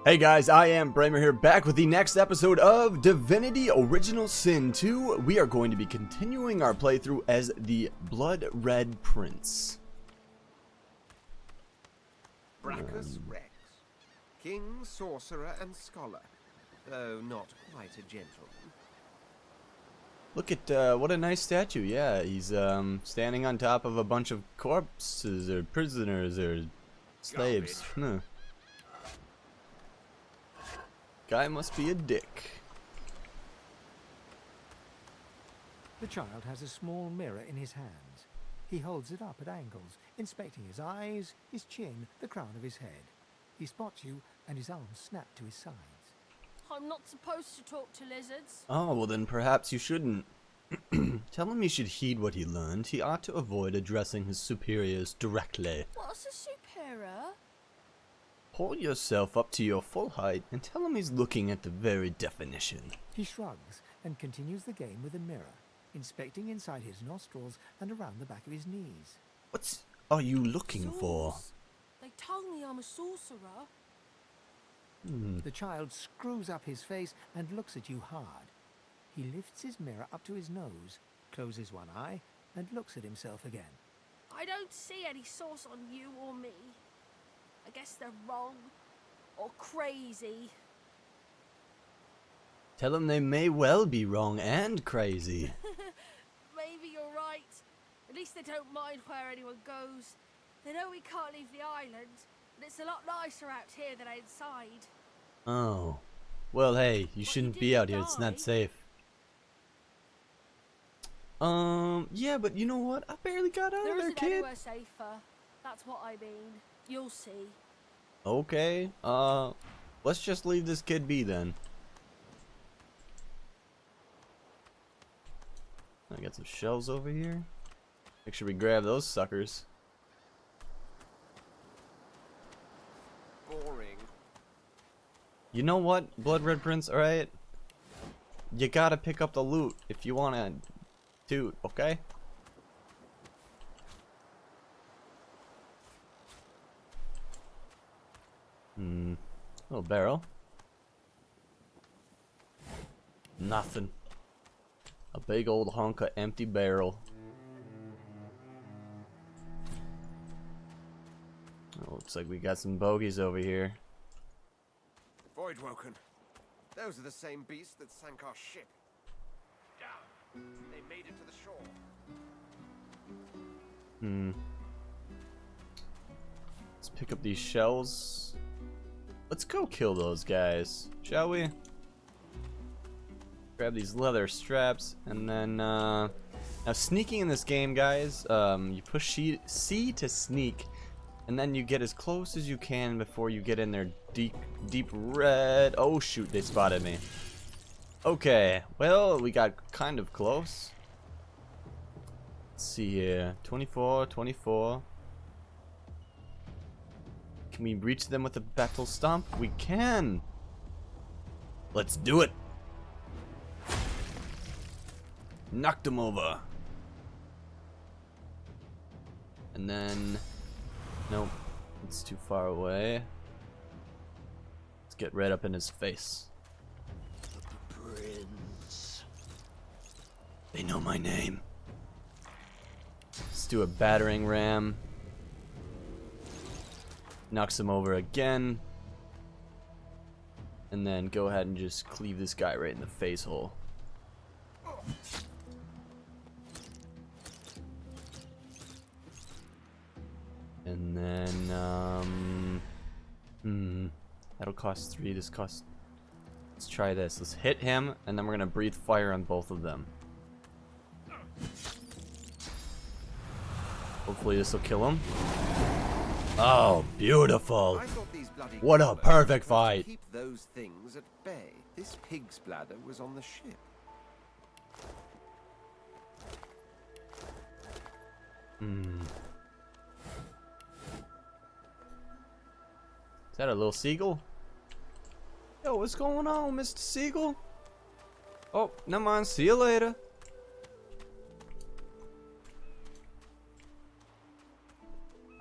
Hey guys, I am Bramer here, back with the next episode of Divinity Original Sin 2. We are going to be continuing our playthrough as the Blood Red Prince. Brachus Rex, King, Sorcerer, and Scholar, though not quite a gentleman. Look at, what a nice statue. Yeah, he's, standing on top of a bunch of corpses, or prisoners, or slaves. Guy must be a dick. The child has a small mirror in his hands. He holds it up at angles, inspecting his eyes, his chin, the crown of his head. He spots you, and his arms snap to his sides. I'm not supposed to talk to lizards. Oh, well then perhaps you shouldn't. Tell him he should heed what he learned. He ought to avoid addressing his superiors directly. What's a superior? Hold yourself up to your full height and tell him he's looking at the very definition. He shrugs and continues the game with a mirror, inspecting inside his nostrils and around the back of his knees. What are you looking for? Sauce. They told me I'm a sorcerer. The child screws up his face and looks at you hard. He lifts his mirror up to his nose, closes one eye, and looks at himself again. I don't see any sauce on you or me. I guess they're wrong or crazy. Tell him they may well be wrong and crazy. Maybe you're right. At least they don't mind where anyone goes. They know we can't leave the island, and it's a lot nicer out here than inside. Oh. Well, hey, you But shouldn't you be didn't out here. It's not die. safe. Yeah, but you know what? I barely got out There of there, isn't kid. anywhere safer. That's what I mean. You'll see. Okay, let's just leave this kid be then. I got some shells over here. Make sure we grab those suckers. Boring. You know what, Blood Red Prince, alright? You gotta pick up the loot if you wanna do it, okay? Little barrel. Nothing. A big old hunk of empty barrel. Oh, looks like we got some bogeys over here. Voidwoken. Those are the same beasts that sank our ship. Down. They made it to the shore. Let's pick up these shells. Let's go kill those guys, shall we? Grab these leather straps, and then, now sneaking in this game, guys, you push C to sneak, and then you get as close as you can before you get in their deep red. Oh shoot, they spotted me. Okay, well, we got kind of close. Let's see here, 24, 24. Can we reach them with a battle stomp? We can! Let's do it! Knocked them over. And then... Nope. It's too far away. Let's get right up in his face. Prince. They know my name. Let's do a battering ram. Knocks him over again. And then go ahead and just cleave this guy right in the face hole. And then, that'll cost 3. This costs... Let's try this. Let's hit him, and then we're gonna breathe fire on both of them. Hopefully this will kill him. Oh, beautiful. I thought these bloody What a goblins perfect were supposed to fight. Keep those things at bay. This pig's bladder was on the ship. Is that a little seagull? Yo, what's going on, Mr. Seagull? Oh, never mind. See you later.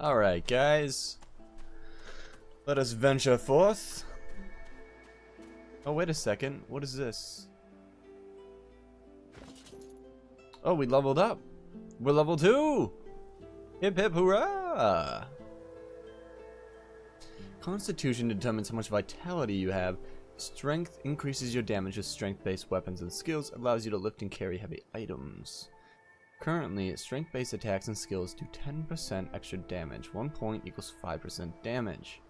Alright, guys. Let us venture forth. Oh, wait a second. What is this? Oh, we leveled up. We're level 2. Hip hip hurrah. Constitution determines how much vitality you have. Strength increases your damage with strength-based weapons and skills, allows you to lift and carry heavy items. Currently, strength-based attacks and skills do 10% extra damage. 1 point equals 5% damage.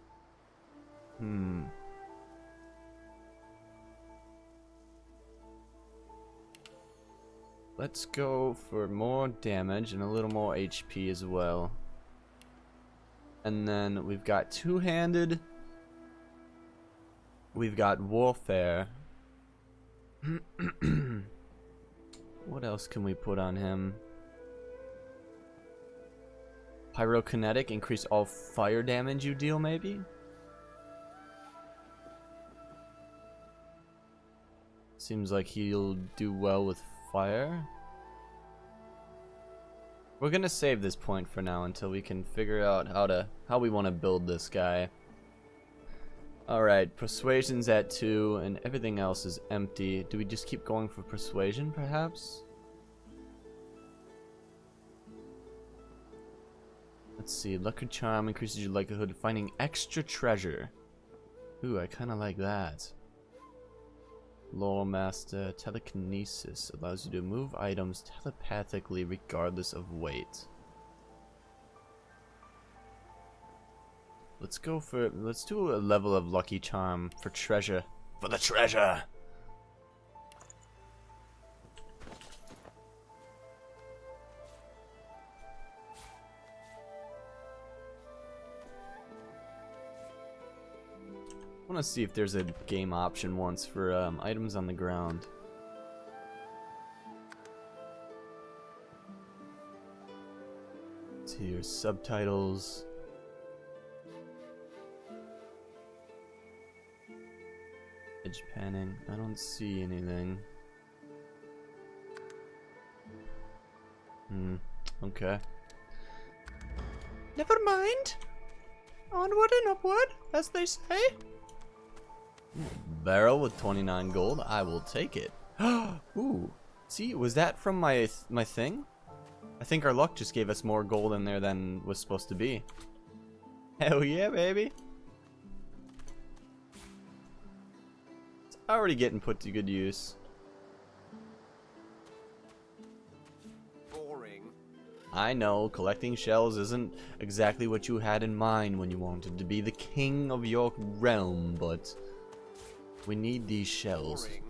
Let's go for more damage and a little more HP as well. And then we've got two-handed. We've got warfare. What else can we put on him? Pyrokinetic, increase all fire damage you deal, maybe? Seems like he'll do well with fire. We're gonna save this point for now until we can figure out how we want to build this guy. Alright, persuasion's at 2 and everything else is empty. Do we just keep going for persuasion, perhaps? Let's see, lucky charm increases your likelihood of finding extra treasure. Ooh, I kinda like that. Lore Master, telekinesis allows you to move items telepathically regardless of weight. Let's do a level of lucky charm for treasure. For the treasure! I want to see if there's a game option once for items on the ground. Let's see here, subtitles. Edge panning. I don't see anything. Okay. Never mind. Onward and upward, as they say. Barrel with 29 gold. I will take it. Ooh. See, was that from my thing? I think our luck just gave us more gold in there than was supposed to be. Hell yeah, baby. It's already getting put to good use. Boring. I know, collecting shells isn't exactly what you had in mind when you wanted to be the king of your realm, but we need these shells. Boring.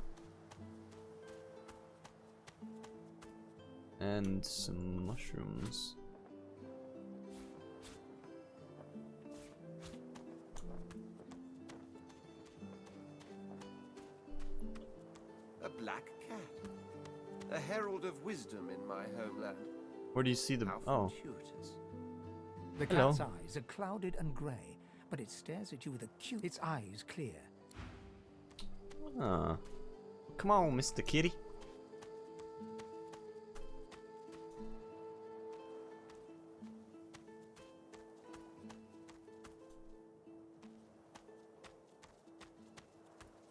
And some mushrooms. A black cat. A herald of wisdom in my homeland. Where do you see the... How Oh. fortuitous. The Hello. cat's eyes are clouded and grey, but it stares at you with its eyes clear. Huh. Come on, Mr. Kitty.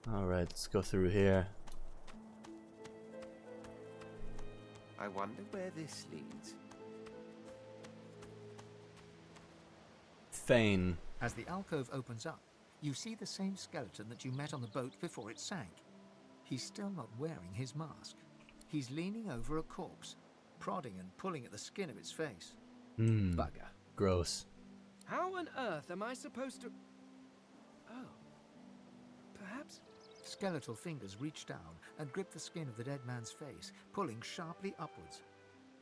Alright, let's go through here. I wonder where this leads. Thane. As the alcove opens up, you see the same skeleton that you met on the boat before it sank. He's still not wearing his mask. He's leaning over a corpse, prodding and pulling at the skin of its face. Bugger. Gross. How on earth am I supposed to... Oh. Perhaps... Skeletal fingers reach down and grip the skin of the dead man's face, pulling sharply upwards.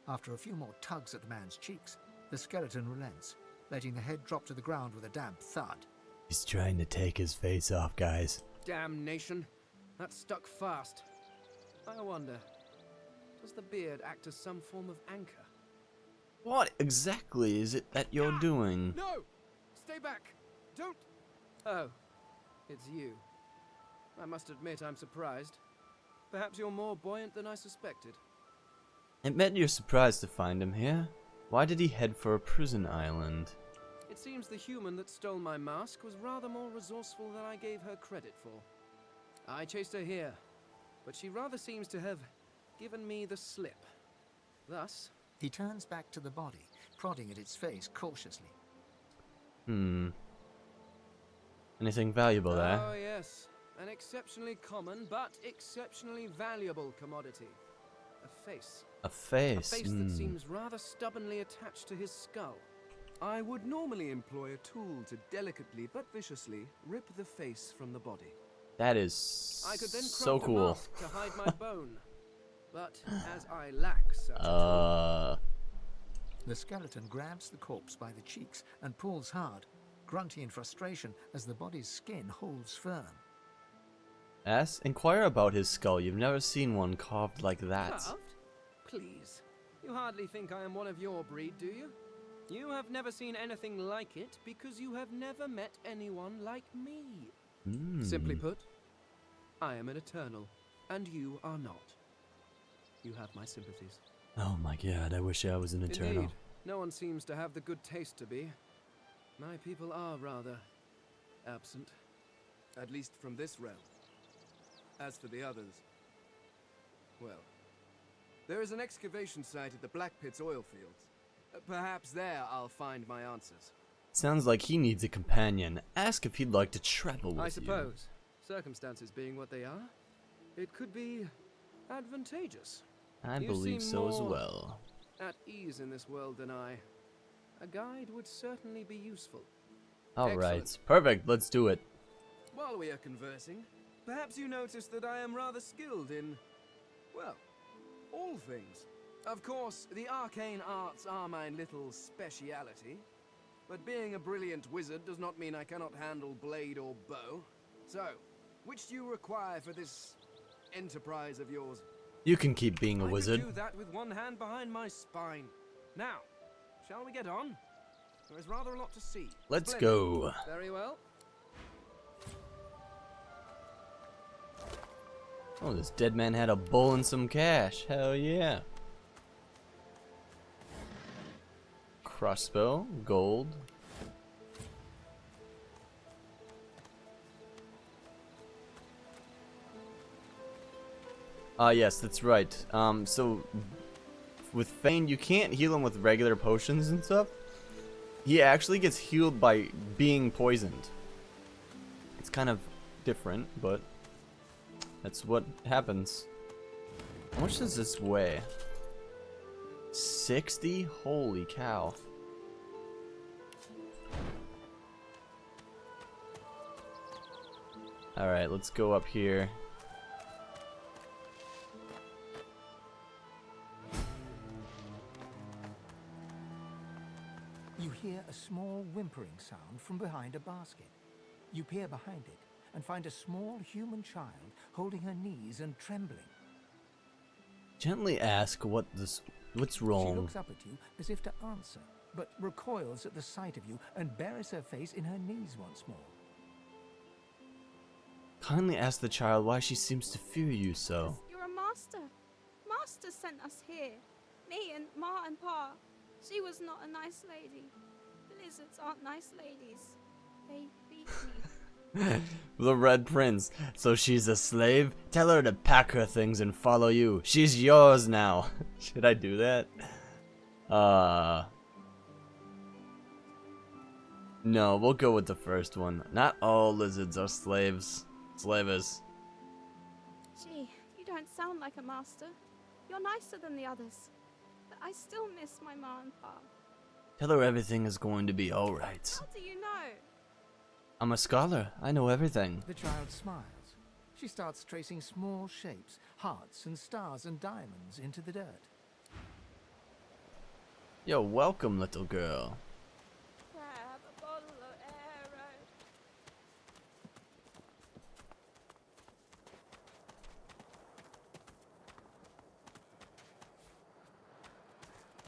After a few more tugs at the man's cheeks, the skeleton relents, letting the head drop to the ground with a damp thud. He's trying to take his face off, guys. Damnation. That's stuck fast. I wonder, does the beard act as some form of anchor? What exactly is it that you're doing? No! Stay back! Don't... Oh, it's you. I must admit I'm surprised. Perhaps you're more buoyant than I suspected. Admit you're surprised to find him here. Why did he head for a prison island? It seems the human that stole my mask was rather more resourceful than I gave her credit for. I chased her here, but she rather seems to have given me the slip. Thus, He turns back to the body, prodding at its face cautiously. Anything valuable there? oh yes, an exceptionally common but exceptionally valuable commodity. A face. A face. A face that seems rather stubbornly attached to his skull. I would normally employ a tool to delicately but viciously rip the face from the body. That is I could then so craft a cool. mask to hide my bone. But as I lack such a tool, The skeleton grabs the corpse by the cheeks and pulls hard, grunting in frustration as the body's skin holds firm. Inquire about his skull. You've never seen one carved like that. carved? Please, you hardly think I am one of your breed, do you? You have never seen anything like it because you have never met anyone like me. Simply put, I am an eternal, and you are not. You have my sympathies. Oh my god, I wish I was an eternal. Indeed, no one seems to have the good taste to be. My people are rather absent, at least from this realm. As for the others, well, there is an excavation site at the Black Pit's oil fields. Perhaps there I'll find my answers. Sounds like he needs a companion. Ask if he'd like to travel with I you. suppose, circumstances being what they are, it could be advantageous. I You believe seem so as more well. At ease in this world than I. A guide would certainly be useful. Alright, Excellent. perfect, let's do it. While we are conversing, perhaps you notice that I am rather skilled in, well, all things. Of course, the arcane arts are my little speciality, but being a brilliant wizard does not mean I cannot handle blade or bow. So, which do you require for this enterprise of yours? You can keep being a wizard. I could do that with one hand behind my spine. Now, shall we get on? There is rather a lot to see. Let's Splendid. go. Very well. Oh, this dead man had a bull and some cash. Hell yeah. Crossbow, gold. Yes, that's right. So with Fane, you can't heal him with regular potions and stuff. He actually gets healed by being poisoned. It's kind of different, but that's what happens. How much does this weigh? 60? Holy cow. Alright, let's go up here. You hear a small whimpering sound from behind a basket. You peer behind it and find a small human child holding her knees and trembling. Gently ask what's She wrong. looks up at you as if to answer, but recoils at the sight of you and buries her face in her knees once more. Kindly ask the child why she seems to fear you so. You're a master. Master sent us here. Me and Ma and Pa. She was not a nice lady. Lizards aren't nice ladies. They beat me. The Red Prince. So she's a slave? Tell her to pack her things and follow you. She's yours now. Should I do that? No, we'll go with the first one. Not all lizards are slaves. Slavers. Gee, you don't sound like a master. You're nicer than the others. But I still miss my Ma and Pa. Tell her everything is going to be alright. How do you know? I'm a scholar. I know everything. The child smiles. She starts tracing small shapes, hearts and stars and diamonds into the dirt. You're welcome, little girl. Grab a bottle of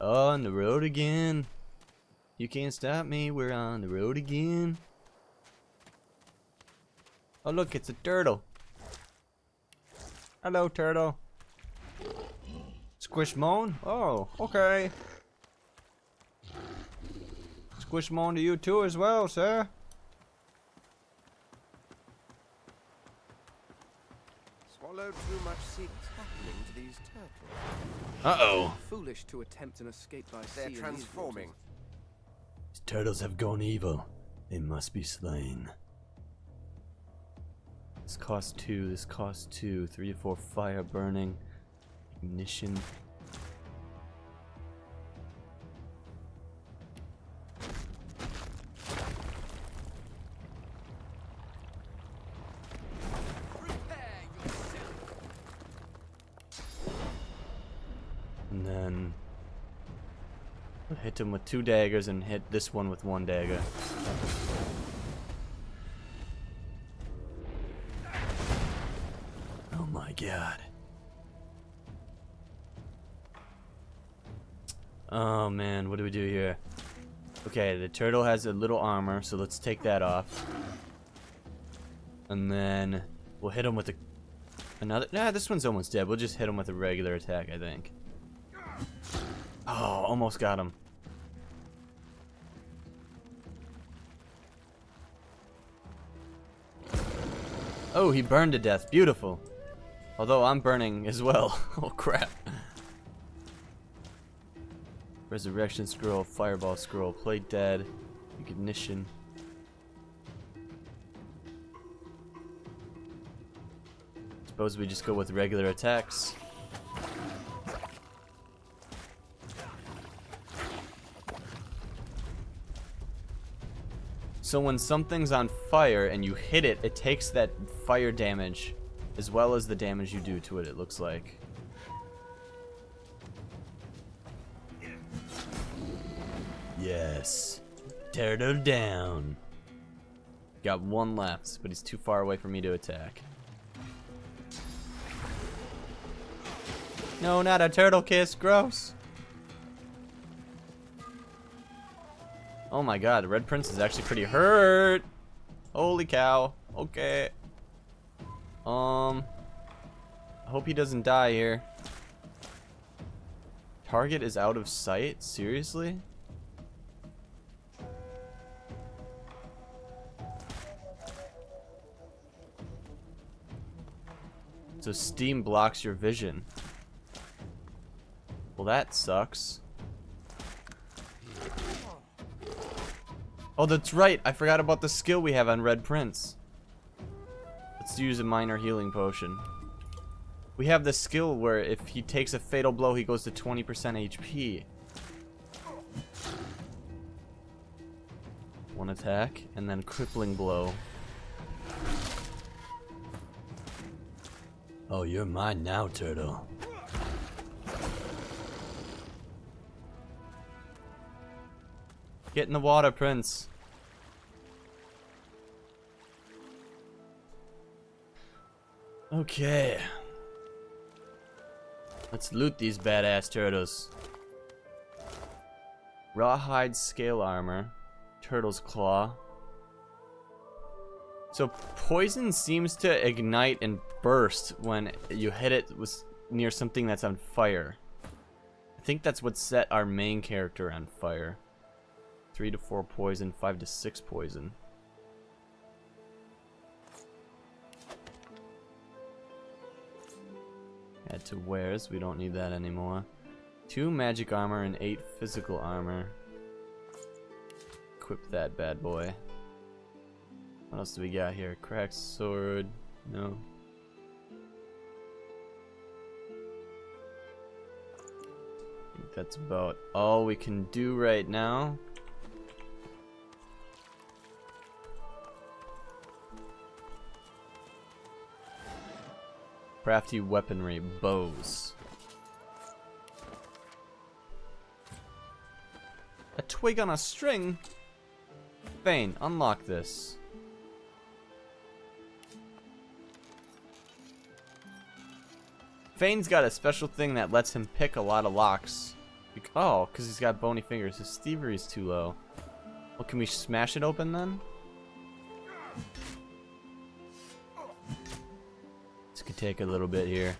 arrow. On the road again. You can't stop me. We're on the road again. Oh, look, it's a turtle. Hello, turtle. Squishmon? Oh, okay. Squishmon to you too as well, sir. swallow too much secrets happening to these turtles. Uh-oh. Foolish to attempt an escape by sea. They're in these transforming. waters. These turtles have gone evil. They must be slain. This costs 2, this costs 2. 3 to 4 fire burning. Ignition. And then we'll hit him with 2 daggers and hit this one with 1 dagger. Oh my god. Oh man, what do we do here? Okay, the turtle has a little armor, so let's take that off. And then we'll hit him with another. Nah, this one's almost dead. We'll just hit him with a regular attack, I think. Oh, almost got him. Oh, he burned to death. Beautiful. Although I'm burning as well. Oh crap. Resurrection scroll, fireball scroll, play dead, ignition. Suppose we just go with regular attacks. So when something's on fire and you hit it, it takes that fire damage as well as the damage you do to it, it looks like. Yes. Turtle down. Got 1 left, but he's too far away for me to attack. No, not a turtle kiss. Gross. Oh my god, the Red Prince is actually pretty hurt. Holy cow. Okay. I hope he doesn't die here. Target is out of sight? Seriously? So steam blocks your vision. Well, that sucks. Oh, that's right. I forgot about the skill we have on Red Prince. Let's use a minor healing potion. We have the skill where if he takes a fatal blow, he goes to 20% HP. 1 attack, and then crippling blow. Oh, you're mine now, turtle. Get in the water, Prince. Okay. Let's loot these badass turtles. Rawhide scale armor. Turtle's claw. So poison seems to ignite and burst when you hit it with near something that's on fire. I think that's what set our main character on fire. 3 to 4 poison, 5 to 6 poison. Add to wares, we don't need that anymore. 2 magic armor and 8 physical armor. Equip that bad boy. What else do we got here? Cracked sword. No. I think that's about all we can do right now. Crafty weaponry, bows. A twig on a string? Fane, unlock this. Fane's got a special thing that lets him pick a lot of locks. Oh, because he's got bony fingers. His thievery's too low. Well, can we smash it open then? This could take a little bit here.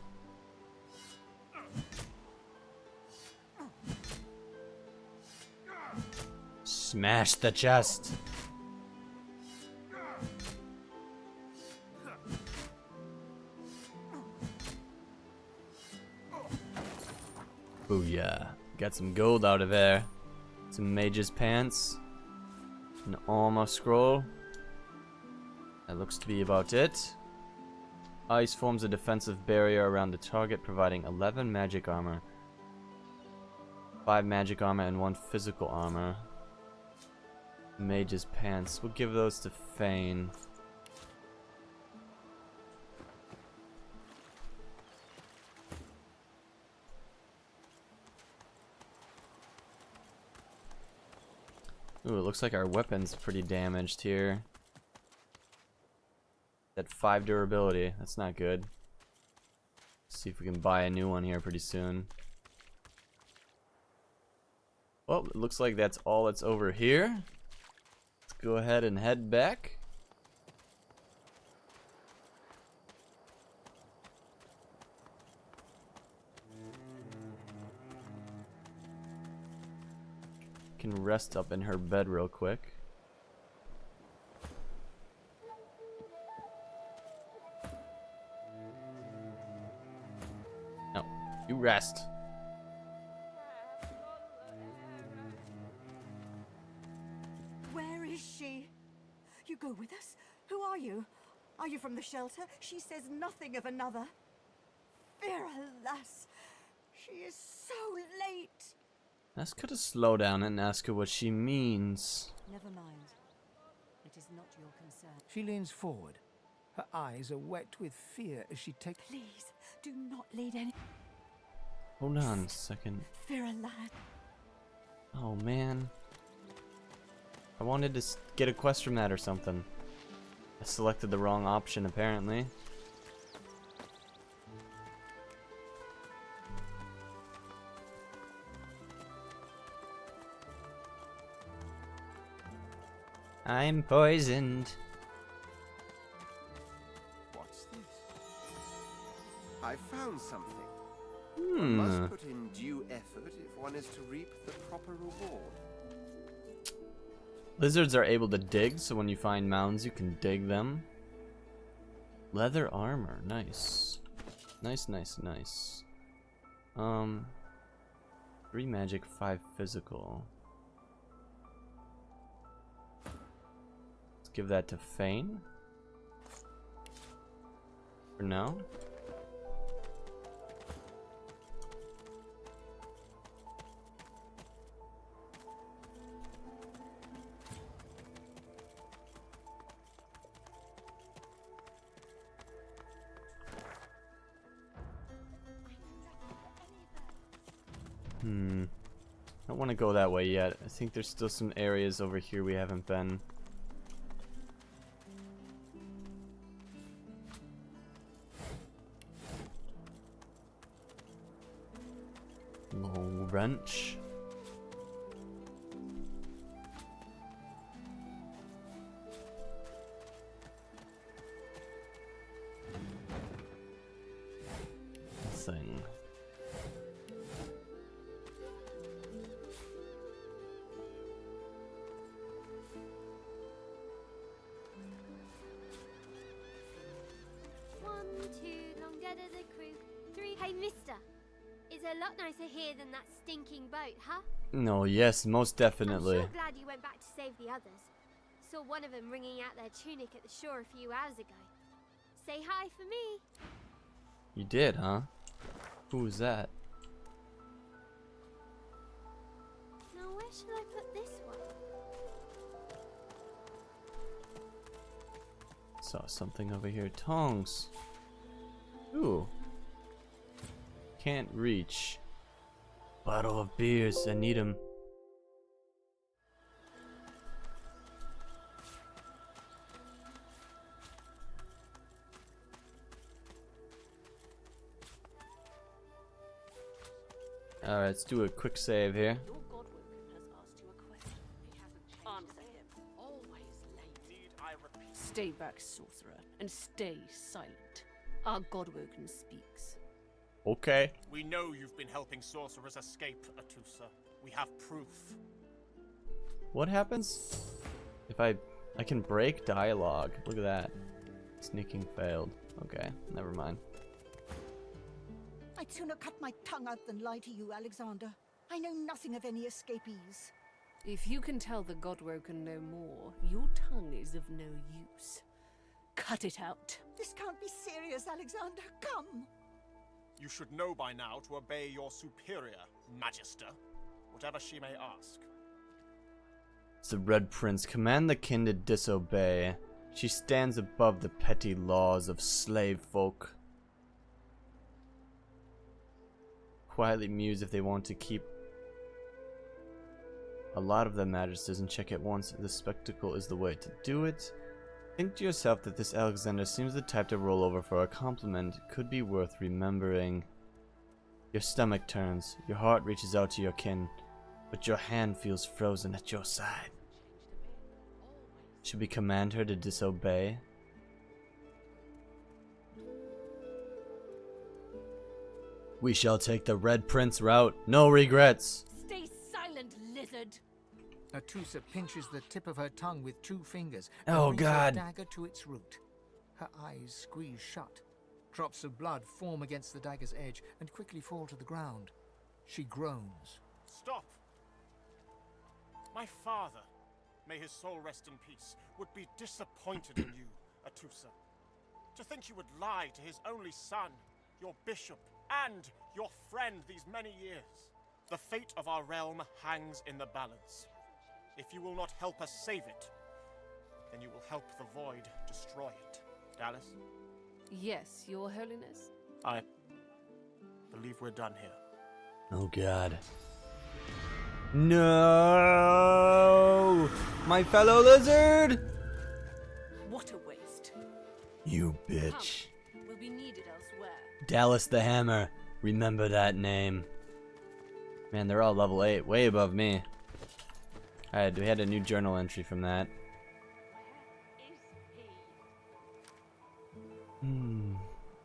Smash the chest. Booyah. Got some gold out of there. Some mage's pants. An armor scroll. That looks to be about it. Ice forms a defensive barrier around the target, providing 11 magic armor. 5 magic armor and 1 physical armor. Mage's pants. We'll give those to Fane. Ooh, it looks like our weapon's pretty damaged here. That 5 durability. That's not good. See if we can buy a new one here pretty soon. Well, it looks like that's all that's over here. Let's go ahead and head back. Can rest up in her bed real quick. No, you rest. Where is she? You go with us? Who are you? Are you from the shelter? She says nothing of another. Fear, alas, she is so late. Ask her to slow down and ask her what she means. Never mind. It is not your concern. She leans forward. Her eyes are wet with fear as she takes... Please, do not lead any... Hold on a second. Fear, alas. Oh man. I wanted to get a quest from that or something. I selected the wrong option apparently. I'm poisoned. What's this? I found something. One must put in due effort if one is to reap the proper reward. Lizards are able to dig, so when you find mounds, you can dig them. Leather armor, nice. Nice, nice, nice. 3 magic, 5 physical. Let's give that to Fane. For now. I don't want to go that way yet. I think there's still some areas over here we haven't been. Low wrench. Thing. Hey, mister. It's a lot nicer here than that stinking boat, huh? No, yes, most definitely. I'm sure glad you went back to save the others. Saw one of them wringing out their tunic at the shore a few hours ago. Say hi for me. You did, huh? Who was that? Now where shall I put this one? Saw something over here. Tongs. Ooh. Can't reach. Bottle of beers. I need them. Alright, let's do a quick save here. Your Godwoken has asked you a question. He hasn't changed. Answer him. Always late. Need I repeat? Stay back, sorcerer, and stay silent. Our Godwoken speaks. Okay. We know you've been helping sorcerers escape, Atusa. We have proof. What happens if I can break dialogue? Look at that. Sneaking failed. Okay, never mind. I'd sooner cut my tongue out than lie to you, Alexander. I know nothing of any escapees. If you can tell the Godwoken no more, your tongue is of no use. Cut it out. This can't be serious, Alexander. Come. You should know by now to obey your superior, Magister, whatever she may ask. The Red Prince. Command the kin to disobey. She stands above the petty laws of slave folk. Quietly muse if they want to keep a lot of the magisters and check at once. The spectacle is the way to do it. Think to yourself that this Alexander seems the type to roll over for a compliment. Could be worth remembering. Your stomach turns. Your heart reaches out to your kin, but your hand feels frozen at your side. Should we command her to disobey? We shall take the Red Prince route. No regrets. Stay silent, lizard. Atusa pinches the tip of her tongue with 2 fingers. Oh, brings her God. dagger to its root. Her eyes squeeze shut. Drops of blood form against the dagger's edge and quickly fall to the ground. She groans. Stop! My father, may his soul rest in peace, would be disappointed in you, Atusa. To think you would lie to his only son, your bishop, and your friend these many years. The fate of our realm hangs in the balance. If you will not help us save it, then you will help the Void destroy it. Dallas? Yes, Your Holiness. I believe we're done here. Oh God. No! My fellow lizard! What a waste. You bitch. Will be needed elsewhere. Dallas the Hammer. Remember that name. Man, they're all level 8, way above me. We had a new journal entry from that.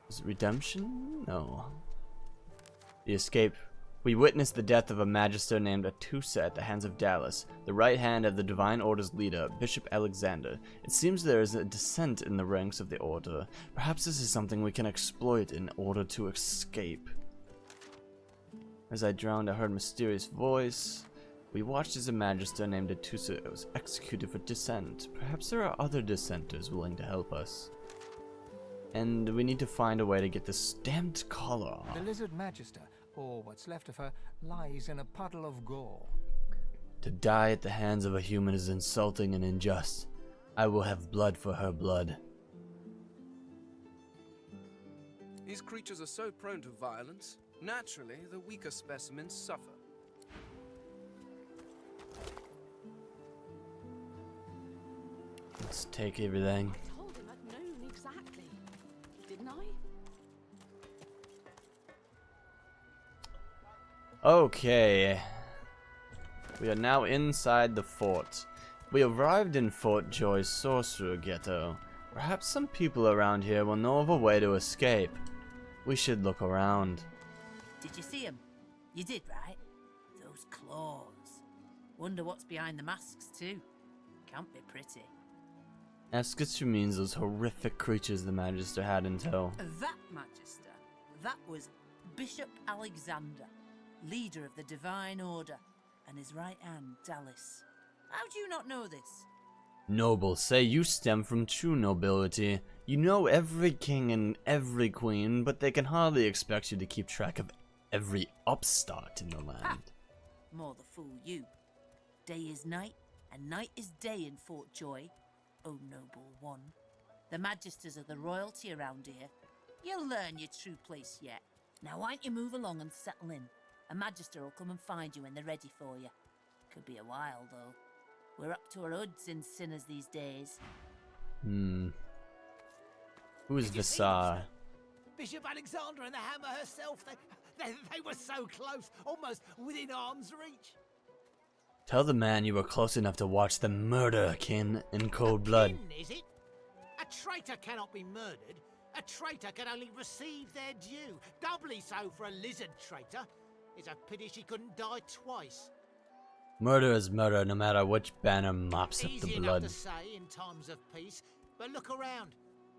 Is it redemption? No. The escape. We witnessed the death of a magister named Atusa at the hands of Dallas, the right hand of the Divine Order's leader, Bishop Alexander. It seems there is a dissent in the ranks of the Order. Perhaps this is something we can exploit in order to escape. As I drowned, I heard a mysterious voice. We watched as a magister named Atusa was executed for dissent. Perhaps there are other dissenters willing to help us. And we need to find a way to get this stamped collar off. The lizard magister, or what's left of her, lies in a puddle of gore. To die at the hands of a human is insulting and unjust. I will have blood for her blood. These creatures are so prone to violence. Naturally, the weaker specimens suffer. Let's take everything. I told him I'd known exactly. Didn't I? Okay. We are now inside the fort. We arrived in Fort Joy's sorcerer ghetto. Perhaps some people around here will know of a way to escape. We should look around. Did you see him? You did, right? Those claws. Wonder what's behind the masks, too. Can't be pretty. Asketsu means those horrific creatures the Magister had in tow. That Magister, that was Bishop Alexander, leader of the Divine Order, and his right hand, Dallas. How do you not know this? Noble, say you stem from true nobility. You know every king and every queen, but they can hardly expect you to keep track of every upstart in the land. Ha! More the fool you. Day is night, and night is day in Fort Joy. Oh, noble one. The Magisters are the royalty around here. You'll learn your true place yet. Now why don't you move along and settle in? A Magister will come and find you when they're ready for you. Could be a while, though. We're up to our hoods in sinners these days. Who is Visar? Bishop Alexander and the Hammer herself, they were so close, almost within arm's reach. Tell the man you were close enough to watch them murder kin in cold blood. Kin, is it? A traitor cannot be murdered. A traitor can only receive their due. Doubly so for a lizard traitor. It's a pity she couldn't die twice. Murder is murder, no matter which banner mops up the Easy blood. enough to say in times of peace, but look around.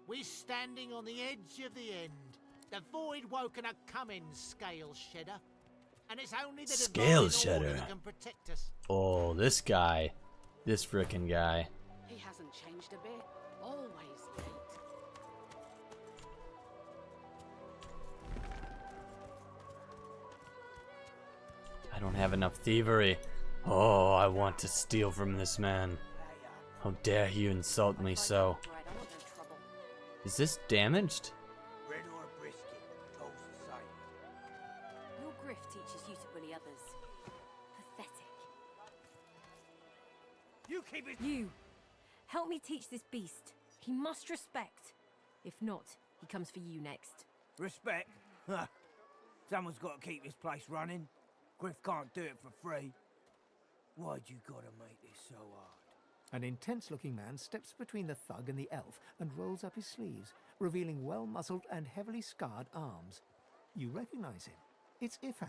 We're standing on the edge of the end. The void woken are coming, Scale Shedder. And it's only the Scale divine order Shedder. that can protect us. Oh, this guy. This frickin' guy. He hasn't changed a bit. Always late. I don't have enough thievery. Oh, I want to steal from this man. How dare you insult me so? Right, I want no trouble. Is this damaged? Bread or brisket, toast the same. Your griff teaches you to bully others. Pathetic. You keep it. You! Help me teach this beast. He must respect. If not, he comes for you next. Respect? Huh. Someone's got to keep this place running. Griff can't do it for free. Why'd you gotta make this so hard? An intense-looking man steps between the thug and the elf and rolls up his sleeves, revealing well-muscled and heavily scarred arms. You recognize him. It's Ifan,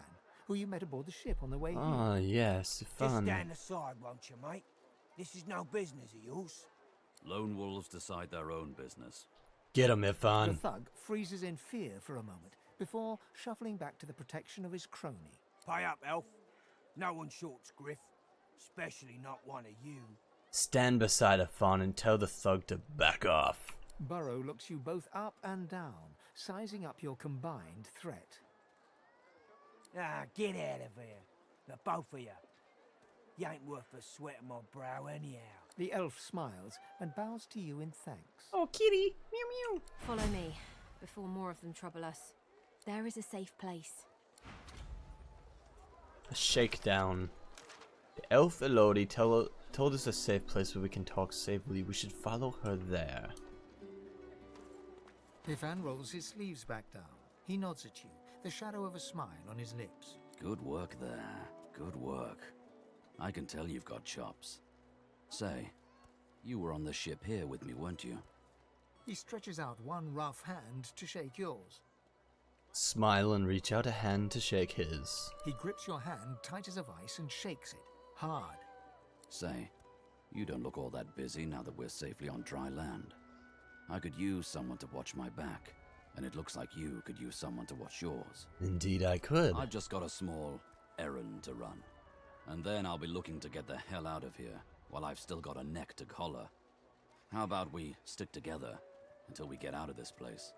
who you met aboard the ship on the way here. Ah, yes, Just fun. stand aside, won't you, mate? This is no business of yours. Lone wolves decide their own business. Get him, The Ifan. thug freezes in fear for a moment before shuffling back to the protection of his crony. Pay up, elf. No one shorts Griff. Especially not one of you. Stand beside Ifan and tell the thug to back off. Burrow looks you both up and down, sizing up your combined threat. Ah, get out of here. The both of you. You ain't worth the sweat of my brow anyhow. The elf smiles and bows to you in thanks. Oh, kitty. Meow meow. Follow me, before more of them trouble us. There is a safe place. A shakedown. The elf Elodie told us a safe place where we can talk safely. We should follow her there. Ifan rolls his sleeves back down. He nods at you, the shadow of a smile on his lips. Good work there. Good work. I can tell you've got chops. Say, you were on the ship here with me, weren't you? He stretches out one rough hand to shake yours. Smile and reach out a hand to shake his. He grips your hand tight as a vice and shakes it, hard. Say, you don't look all that busy now that we're safely on dry land. I could use someone to watch my back, and it looks like you could use someone to watch yours. Indeed I could. I've just got a small errand to run, and then I'll be looking to get the hell out of here while I've still got a neck to collar. How about we stick together until we get out of this place?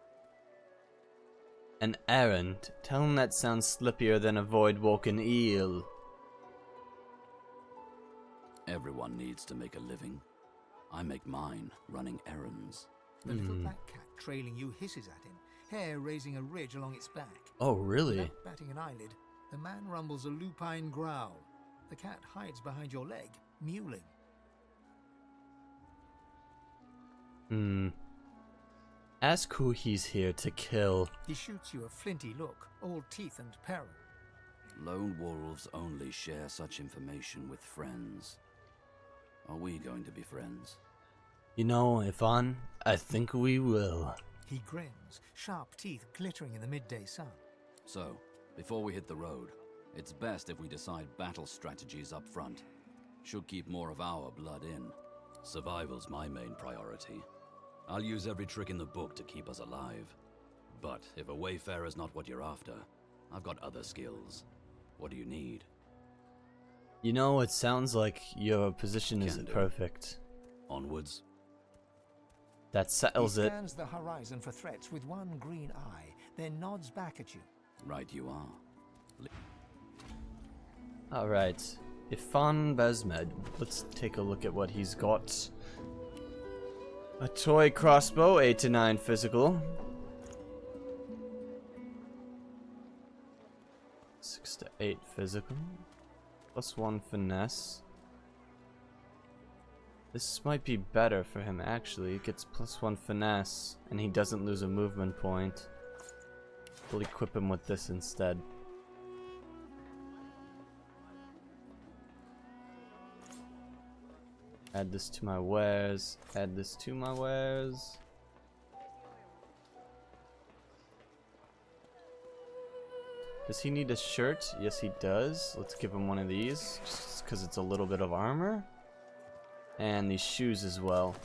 An errand? Tell him that sounds slippier than a void-woken eel. Everyone needs to make a living. I make mine running errands. The little black cat trailing you hisses at him, hair raising a ridge along its back. Oh, really? Without batting an eyelid, the man rumbles a lupine growl. The cat hides behind your leg, mewling. Ask who he's here to kill. He shoots you a flinty look, all teeth and peril. Lone wolves only share such information with friends. Are we going to be friends? You know, Ifan, I think we will. He grins, sharp teeth glittering in the midday sun. So, before we hit the road, it's best if we decide battle strategies up front. Should keep more of our blood in. Survival's my main priority. I'll use every trick in the book to keep us alive. But if a wayfarer's not what you're after, I've got other skills. What do you need? You know, it sounds like your position isn't perfect. Onwards. That settles he it. scans the horizon for threats with one green eye, then nods back at you. Right you are. Alright. Ifan Bezmed. Let's take a look at what he's got. A toy crossbow, 8 to 9 physical. 6 to 8 physical. +1 finesse. This might be better for him actually. He gets +1 finesse and he doesn't lose a movement point. We'll equip him with this instead. Add this to my wares. Add this to my wares. Does he need a shirt? Yes, he does. Let's give him one of these, just because it's a little bit of armor. And these shoes as well.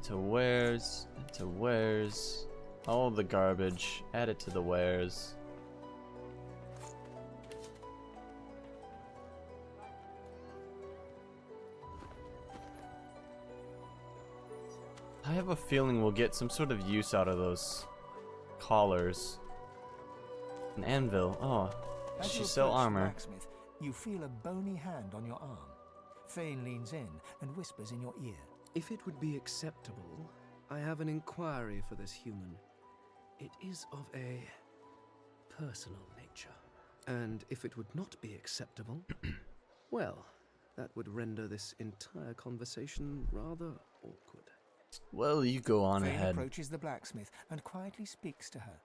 to wares, to wares. All the garbage, add it to the wares. I have a feeling we'll get some sort of use out of those collars. An anvil. Oh, As she you sell approach the armor. blacksmith, you feel a bony hand on your arm. Fane leans in and whispers in your ear. If it would be acceptable, I have an inquiry for this human. It is of a personal nature. And if it would not be acceptable, well, that would render this entire conversation rather awkward. Well, you go on Fane ahead. approaches the blacksmith and quietly speaks to her.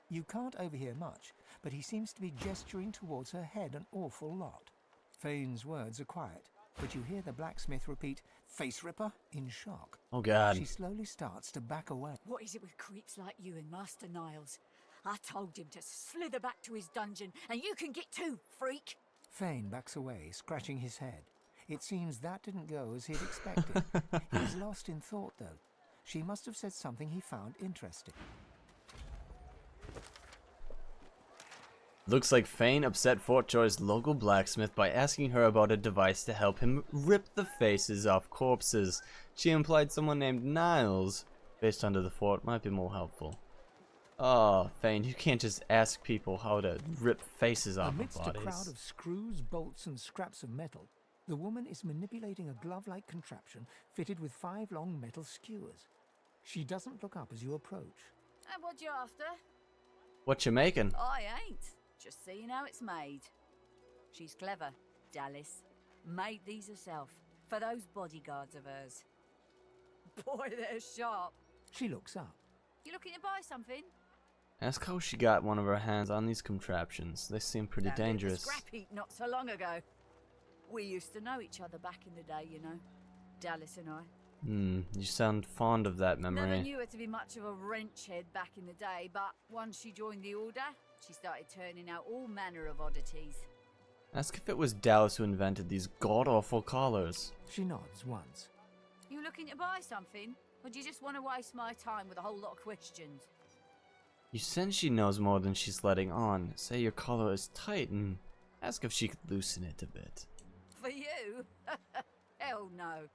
You can't overhear much, but he seems to be gesturing towards her head an awful lot. Fane's words are quiet, but you hear the blacksmith repeat, "Face Ripper," in shock. Oh God. She slowly starts to back away. What is it with creeps like you and Master Niles? I told him to slither back to his dungeon, and you can get too, freak! Fane backs away, scratching his head. It seems that didn't go as he'd expected. He's lost in thought, though. She must have said something he found interesting. Looks like Fane upset Fort Joy's local blacksmith by asking her about a device to help him rip the faces off corpses. She implied someone named Niles, based under the fort, might be more helpful. Oh, Fane, you can't just ask people how to rip faces off Amidst of a bodies. crowd of screws, bolts, and scraps of metal, the woman is manipulating a glove-like contraption fitted with 5 long metal skewers. She doesn't look up as you approach. And what you after? What you making? I ain't. Just seeing how it's made. She's clever, Dallas. Made these herself, for those bodyguards of hers. Boy, they're sharp. She looks up. You looking to buy something? Ask how she got one of her hands on these contraptions. They seem pretty Found it at the dangerous. scrap heap not so long ago. We used to know each other back in the day, you know. Dallas and I. You sound fond of that Never memory. knew her to be much of a wrench head back in the day, but once she joined the Order, she started turning out all manner of oddities. Ask if it was Dallas who invented these god-awful collars. She nods once. You looking to buy something? Or do you just want to waste my time with a whole lot of questions? You sense she knows more than she's letting on. Say your collar is tight and ask if she could loosen it a bit. For you? Hell no.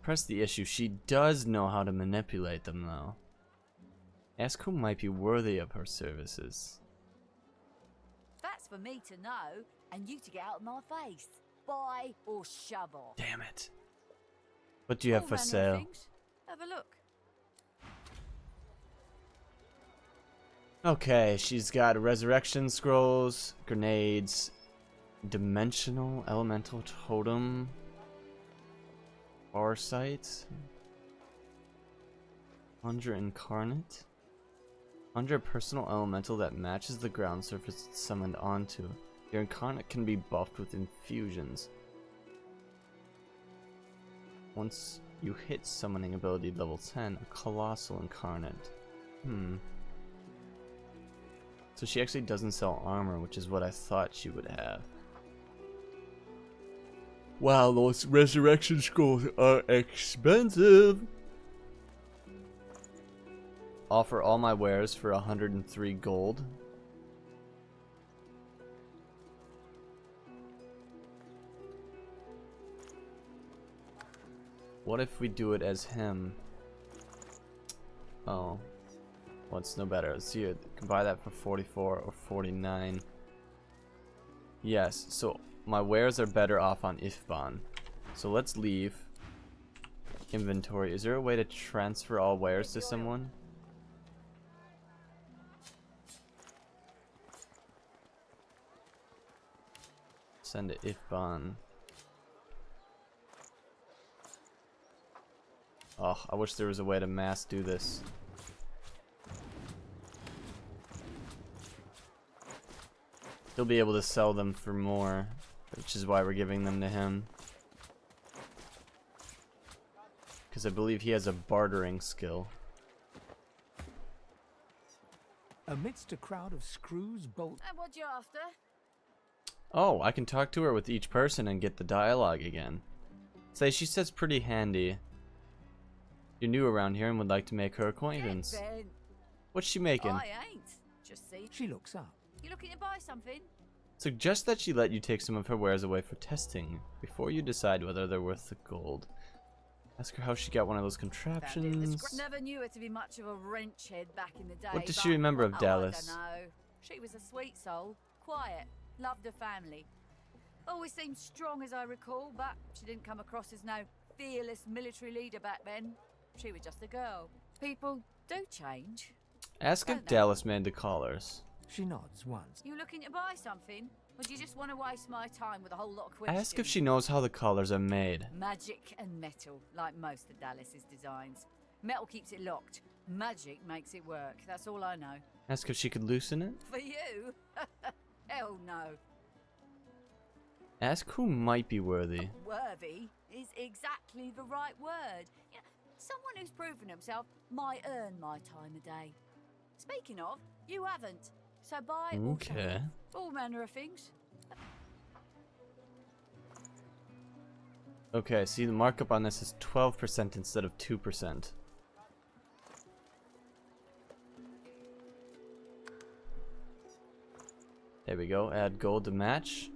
Press the issue. She does know how to manipulate them, though. Ask who might be worthy of her services. That's for me to know, and you to get out of my face. Buy or shove off. Damn it. What do you have All for manner of sale? things. Have a look. Okay, she's got resurrection scrolls, grenades, dimensional elemental totem, farsight, 100 incarnate, 100 personal elemental that matches the ground surface it's summoned onto. Your incarnate can be buffed with infusions. Once you hit summoning ability level 10, a colossal incarnate. So she actually doesn't sell armor, which is what I thought she would have. Wow, those resurrection scrolls are expensive. Offer all my wares for 103 gold. What if we do it as him? Oh. Well, it's no better. Let's see. You can buy that for 44 or 49. Yes, so my wares are better off on Ifban. So let's leave. Inventory. Is there a way to transfer all wares to someone? Send to Ifban. Oh, I wish there was a way to mass do this. He'll be able to sell them for more, which is why we're giving them to him. Because I believe he has a bartering skill. Amidst a crowd of screws, bolts... And what you after? Oh, I can talk to her with each person and get the dialogue again. Say, she says pretty handy. You're new around here and would like to make her acquaintance. Ben. What's she making? I ain't. Just see. She looks up. You looking to buy something? Suggest that she let you take some of her wares away for testing before you decide whether they're worth the gold. Ask her how she got one of those contraptions. Never knew her to be much of a wrench head back in the day. What does she remember of Dallas? I don't know. She was a sweet soul, quiet, loved her family. Always seemed strong as I recall, but she didn't come across as no fearless military leader back then. She was just a girl. People do change. Ask if Dallas made the collars. She nods once. You looking to buy something? Or do you just want to waste my time with a whole lot of questions? Ask if she knows how the collars are made. Magic and metal, like most of Dallas's designs. Metal keeps it locked. Magic makes it work. That's all I know. Ask if she could loosen it. For you? Hell no. Ask who might be worthy. Worthy is exactly the right word. You know, someone who's proven himself might earn my time of day. Speaking of, you haven't. So buy or Okay. sell. All manner of things. Okay, see the markup on this is 12% instead of 2%. There we go, add gold to match.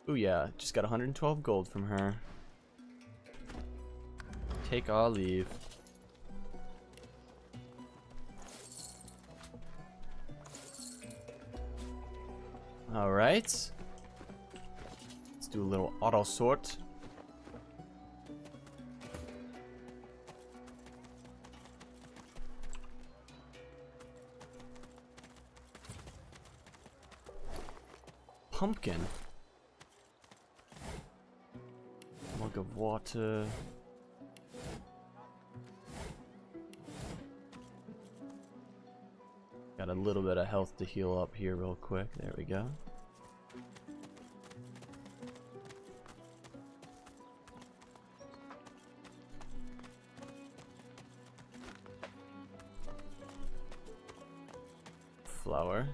Ooh yeah, just got 112 gold from her. Take or leave. Alright. Let's do a little auto sort. Pumpkin. Mug of water. Got a little bit of health to heal up here real quick. There we go. Flour.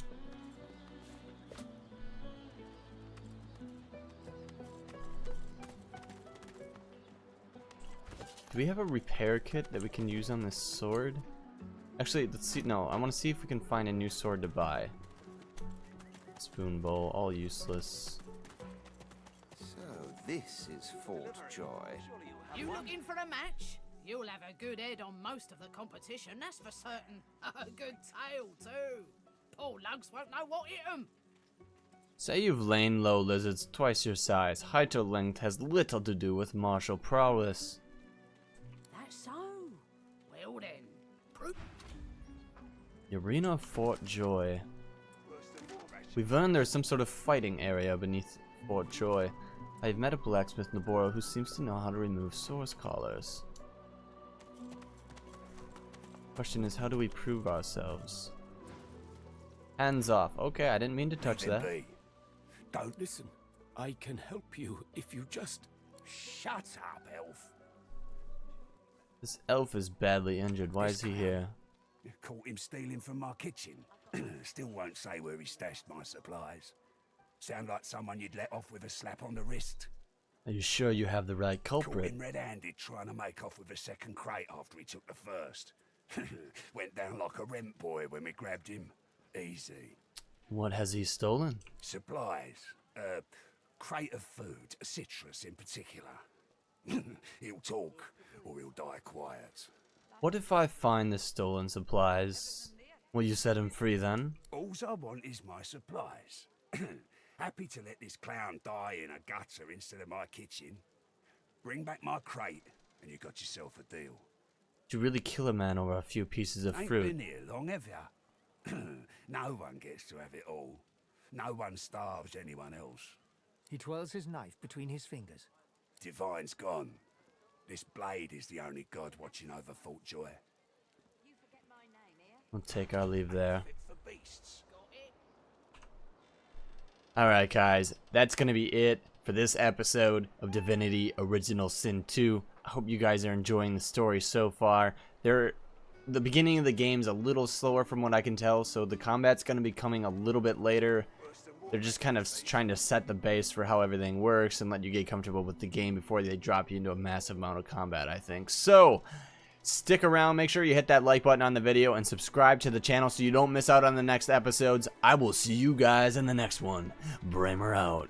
Do we have a repair kit that we can use on this sword? Actually, let's see. No, I want to see if we can find a new sword to buy. Spoon bowl, all useless. So this is Fort Joy. You looking for a match? You'll have a good head on most of the competition, that's for certain. A good tail, too. Poor lugs won't know what hit 'em. Say you've lain low, lizards twice your size. Height or length has little to do with martial prowess. That's so. Well then, The Arena of Fort Joy. We've learned there's some sort of fighting area beneath Fort Joy. I've met a blacksmith in Naboro who seems to know how to remove source collars. Question is, how do we prove ourselves? Hands off. Okay, I didn't mean to touch that. Don't listen. I can help you if you just shut up, elf. This elf is badly injured. Why is he here? Caught him stealing from my kitchen. Still won't say where he stashed my supplies. Sound like someone you'd let off with a slap on the wrist. Are you sure you have the right Caught culprit? him red-handed trying to make off with a second crate after he took the first. Went down like a rent boy when we grabbed him. Easy. What has he stolen? Supplies. Crate of food, citrus in particular. He'll talk, or he'll die quiet. What if I find the stolen supplies? Will you set him free then? Alls I want is my supplies. Happy to let this clown die in a gutter instead of my kitchen. Bring back my crate, and you got yourself a deal. Did you really kill a man over a few pieces of Ain't fruit? been here long, have ya? No one gets to have it all. No one starves anyone else. He twirls his knife between his fingers. Divine's gone. This blade is the only god watching over Fort Joy. We'll take our leave there. Alright guys, that's gonna be it for this episode of Divinity Original Sin 2. I hope you guys are enjoying the story so far. The beginning of the game's a little slower from what I can tell, so the combat's gonna be coming a little bit later. they're just kind of trying to set the base for how everything works and let you get comfortable with the game before they drop you into a massive amount of combat, I think. So, stick around, make sure you hit that like button on the video and subscribe to the channel so you don't miss out on the next episodes. I will see you guys in the next one. Bramer out.